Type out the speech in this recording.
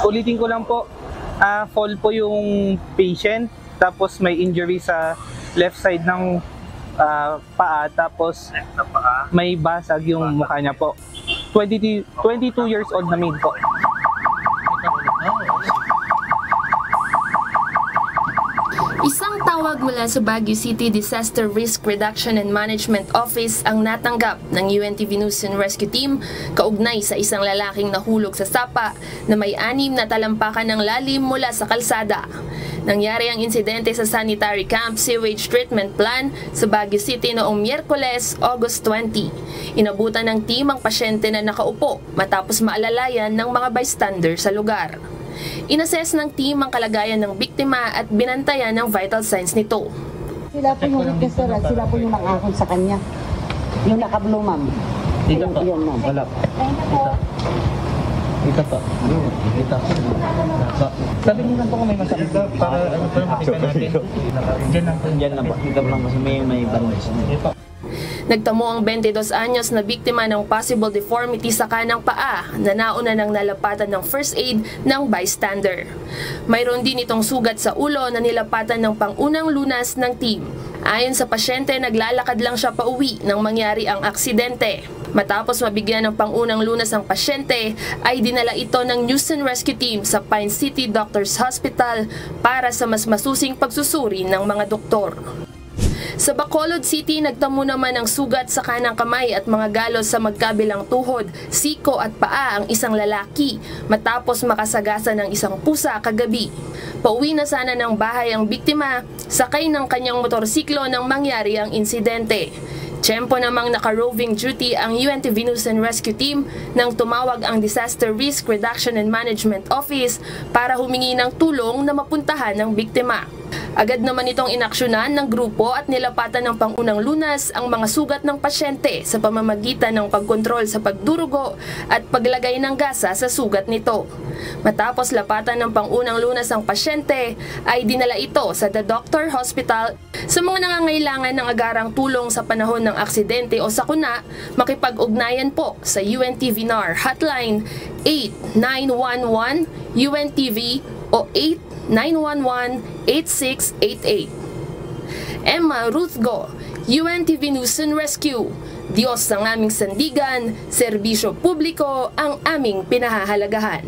Ulitin ko lang po, fall po yung patient, tapos may injury sa left side ng paa, tapos may basag yung mukha niya po. 22 years old na maid po. Isang tawag mula sa Baguio City Disaster Risk Reduction and Management Office ang natanggap ng UNT Vinusan Rescue Team kaugnay sa isang lalaking nahulog sa sapa na may 6 na talampakan ng lalim mula sa kalsada. Nangyari ang insidente sa Sanitary Camp Sewage Treatment Plan sa Baguio City noong Miyerkules, August 20. Inabutan ng team ang pasyente na nakaupo matapos maalalayan ng mga bystander sa lugar. Inassess ng team ang kalagayan ng biktima at binantayan ng vital signs nito. Sila po yung witness, sir. Sila po yung nang-akon sa kanya. Yung naka-blue, ma'am. Dito po. Yun, ma'am. Wala po. Dito po. Dito po. Sabi niyo lang po kung may masakit para makita natin. Diyan lang po. Dito lang kasi may bandage. Nagtamo ang 22 anyos na biktima ng possible deformity sa kanang paa na nauna ng nalapatan ng first aid ng bystander. Mayroon din itong sugat sa ulo na nilapatan ng pangunang lunas ng team. Ayon sa pasyente, naglalakad lang siya pauwi nang mangyari ang aksidente. Matapos mabigyan ng pangunang lunas ang pasyente, ay dinala ito ng Vinusan Rescue Team sa Pine City Doctors Hospital para sa mas masusing pagsusuri ng mga doktor. Sa Bacolod City, nagtamo naman ng sugat sa kanang kamay at mga galos sa magkabilang tuhod, siko at paa ang isang lalaki matapos makasagasa ng isang pusa kagabi. Pauwi na sana ng bahay ang biktima, sakay ng kanyang motorsiklo nang mangyari ang insidente. Tiyempo namang naka-roving duty ang UNT Vinusan Rescue Team nang tumawag ang Disaster Risk Reduction and Management Office para humingi ng tulong na mapuntahan ng biktima. Agad naman itong inaksyonan ng grupo at nilapatan ng pangunang lunas ang mga sugat ng pasyente sa pamamagitan ng pagkontrol sa pagdurugo at paglagay ng gasa sa sugat nito. Matapos lapatan ng pangunang lunas ang pasyente, ay dinala ito sa The Doctor Hospital. Sa mga nangangailangan ng agarang tulong sa panahon ng aksidente o sakuna, makipag-ugnayan po sa UNT VNAR Hotline 8911 UNTV o 911-8688. Emma Ruthgo, UNT Vinusan Rescue. Diyos ang aming sandigan, serbisyo publiko ang aming pinahahalagahan.